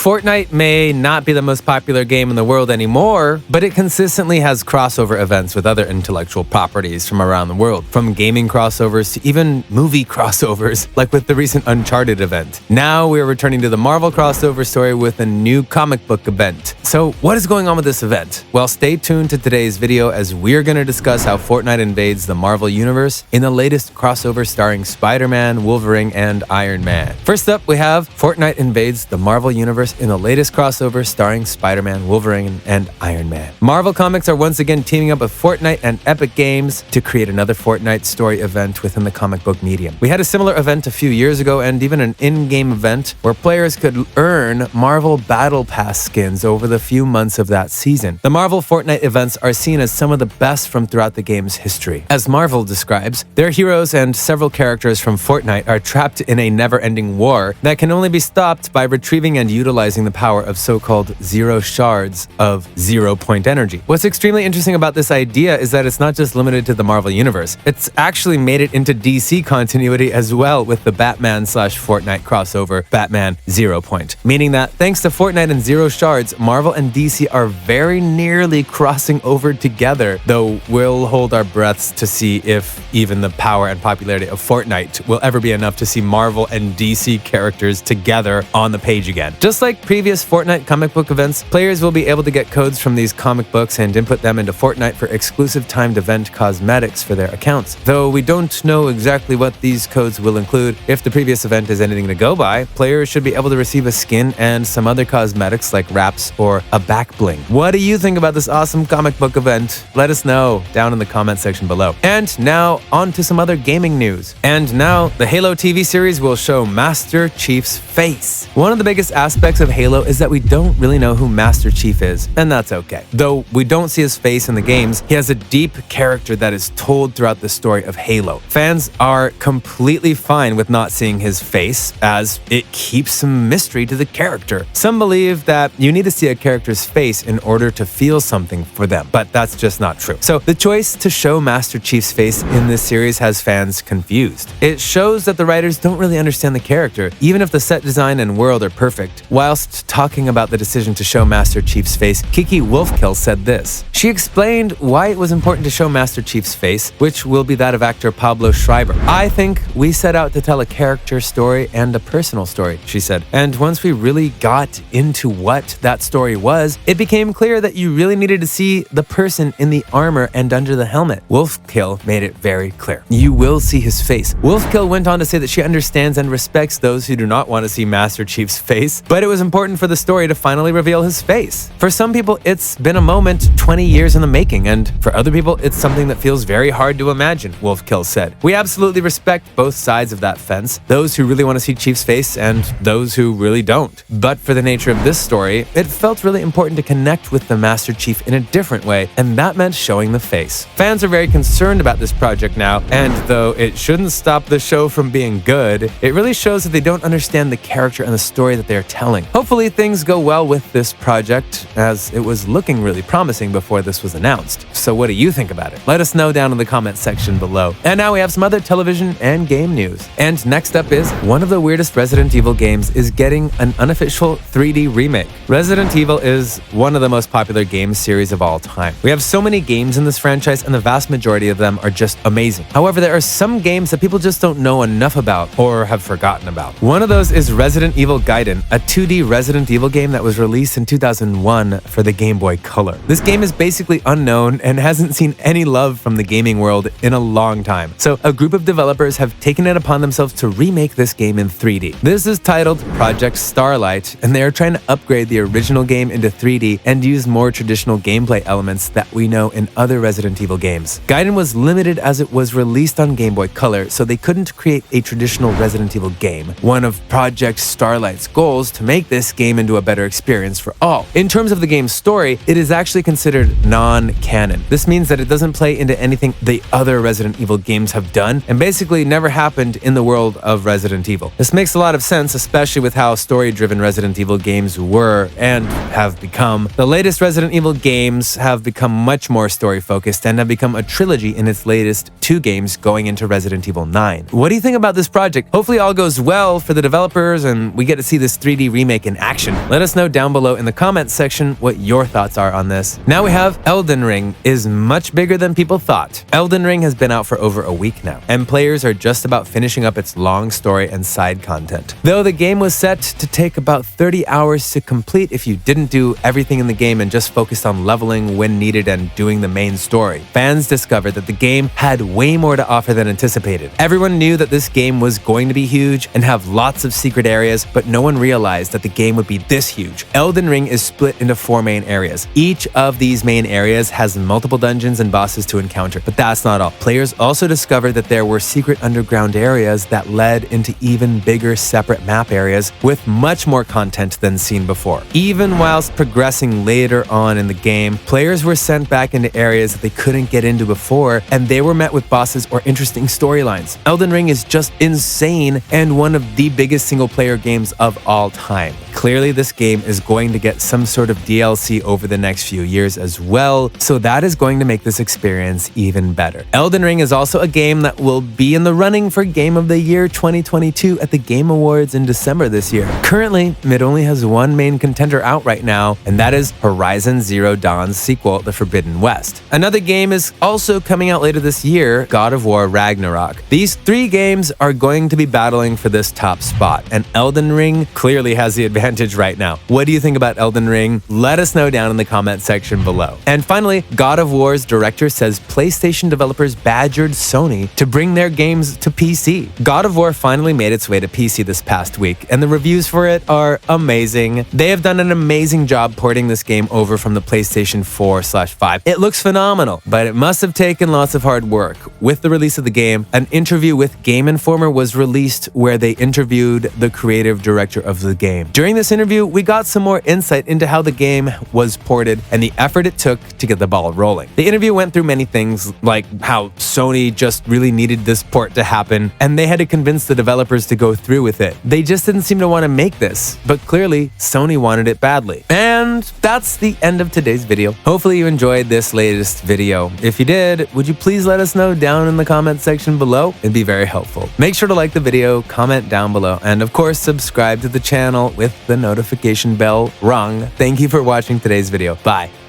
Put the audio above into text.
Fortnite may not be the most popular game in the world anymore, but it consistently has crossover events with other intellectual properties from around the world, from gaming crossovers to even movie crossovers, like with the recent Uncharted event. Now we're returning to the Marvel crossover story with a new comic book event. So what is going on with this event? Well, stay tuned to today's video as we're going to discuss how Fortnite invades the Marvel universe in the latest crossover starring Spiderman, Wolverine, and Ironman. First up, we have Fortnite invades the Marvel universe in the latest crossover starring Spider-Man, Wolverine, and Iron Man. Marvel Comics are once again teaming up with Fortnite and Epic Games to create another Fortnite story event within the comic book medium. We had a similar event a few years ago and even an in-game event where players could earn Marvel Battle Pass skins over the few months of that season. The Marvel Fortnite events are seen as some of the best from throughout the game's history. As Marvel describes, their heroes and several characters from Fortnite are trapped in a never-ending war that can only be stopped by retrieving and utilizing the power of so-called zero shards of 0-point energy. What's extremely interesting about this idea is that it's not just limited to the Marvel universe. It's actually made it into DC continuity as well with the Batman/Fortnite crossover Batman 0 Point, meaning that thanks to Fortnite and zero shards, Marvel and DC are very nearly crossing over together, though we'll hold our breaths to see if even the power and popularity of Fortnite will ever be enough to see Marvel and DC characters together on the page again. Just like previous Fortnite comic book events, players will be able to get codes from these comic books and input them into Fortnite for exclusive timed event cosmetics for their accounts. Though we don't know exactly what these codes will include, if the previous event is anything to go by, players should be able to receive a skin and some other cosmetics like wraps or a back bling. What do you think about this awesome comic book event? Let us know down in the comment section below. And now on to some other gaming news. And now the Halo TV series will show Master Chief's face. One of the biggest aspects of Halo is that we don't really know who Master Chief is, and that's okay. Though we don't see his face in the games, he has a deep character that is told throughout the story of Halo. Fans are completely fine with not seeing his face, as it keeps some mystery to the character. Some believe that you need to see a character's face in order to feel something for them, but that's just not true. So the choice to show Master Chief's face in this series has fans confused. It shows that the writers don't really understand the character, even if the set design and world are perfect. Whilst talking about the decision to show Master Chief's face, Kiki Wolfkill said this. She explained why it was important to show Master Chief's face, which will be that of actor Pablo Schreiber. I think we set out to tell a character story and a personal story, she said. And once we really got into what that story was, it became clear that you really needed to see the person in the armor and under the helmet. Wolfkill made it very clear. You will see his face. Wolfkill went on to say that she understands and respects those who do not want to see Master Chief's face, but it was important for the story to finally reveal his face. For some people, it's been a moment 20 years in the making, and for other people, it's something that feels very hard to imagine, Wolfkill said. We absolutely respect both sides of that fence, those who really want to see Chief's face and those who really don't. But for the nature of this story, it felt really important to connect with the Master Chief in a different way, and that meant showing the face. Fans are very concerned about this project now, and though it shouldn't stop the show from being good, it really shows that they don't understand the character and the story that they're telling. Hopefully things go well with this project, as it was looking really promising before this was announced. So what do you think about it? Let us know down in the comment section below. And now we have some other television and game news. And next up is one of the weirdest Resident Evil games is getting an unofficial 3D remake. Resident Evil is one of the most popular game series of all time. We have so many games in this franchise and the vast majority of them are just amazing. However, there are some games that people just don't know enough about or have forgotten about. One of those is Resident Evil Gaiden, a 2D Resident Evil game that was released in 2001 for the Game Boy Color. This game is basically unknown and hasn't seen any love from the gaming world in a long time. So a group of developers have taken it upon themselves to remake this game in 3D. This is titled Project Starlight, and they are trying to upgrade the original game into 3D and use more traditional gameplay elements that we know in other Resident Evil games. Gaiden was limited as it was released on Game Boy Color, so they couldn't create a traditional Resident Evil game. One of Project Starlight's goals to make this game into a better experience for all. In terms of the game's story, it is actually considered non-canon. canon. This means that it doesn't play into anything the other Resident Evil games have done, and basically never happened in the world of Resident Evil. This makes a lot of sense, especially with how story-driven Resident Evil games were and have become. The latest Resident Evil games have become much more story-focused and have become a trilogy in its latest 2 games going into Resident Evil 9. What do you think about this project? Hopefully all goes well for the developers and we get to see this 3D remake in action. Let us know down below in the comments section what your thoughts are on this. Now we have Elden Ring is much bigger than people thought. Elden Ring has been out for over a week now, and players are just about finishing up its long story and side content. Though the game was set to take about 30 hours to complete if you didn't do everything in the game and just focused on leveling when needed and doing the main story, fans discovered that the game had way more to offer than anticipated. Everyone knew that this game was going to be huge and have lots of secret areas, but no one realized that the game would be this huge. Elden Ring is split into 4 main areas. Each of these main areas has multiple dungeons and bosses to encounter, but that's not all. Players also discovered that there were secret underground areas that led into even bigger separate map areas with much more content than seen before. Even whilst progressing later on in the game, players were sent back into areas that they couldn't get into before, and they were met with bosses or interesting storylines. Elden Ring is just insane and one of the biggest single-player games of all time. Clearly, this game is going to get some sort of DLC over the next few years as well, so that is going to make this experience even better. Elden Ring is also a game that will be in the running for Game of the Year 2022 at the Game Awards in December this year. Currently, it only has one main contender out right now, and that is Horizon Zero Dawn's sequel, The Forbidden West. Another game is also coming out later this year, God of War Ragnarok. These 3 games are going to be battling for this top spot, and Elden Ring clearly has the advantage right now. What do you think about Elden Ring? Let us know down in the comment section below. And finally, God of War's director says PlayStation developers badgered Sony to bring their games to PC. God of War finally made its way to PC this past week, and the reviews for it are amazing. They have done an amazing job porting this game over from the PlayStation 4/5. It looks phenomenal, but it must have taken lots of hard work. With the release of the game, an interview with Game Informer was released where they interviewed the creative director of the game. During this interview, we got some more insight into how the game was ported and the effort it took to get the ball rolling. The interview went through many things, like how Sony just really needed this port to happen, and they had to convince the developers to go through with it. They just didn't seem to want to make this, but clearly Sony wanted it badly. And that's the end of today's video. Hopefully you enjoyed this latest video. If you did, would you please let us know down in the comment section below? It'd be very helpful. Make sure to like the video, comment down below, and of course subscribe to the channel with the notification bell rung. Thank you for watching today's video. Bye.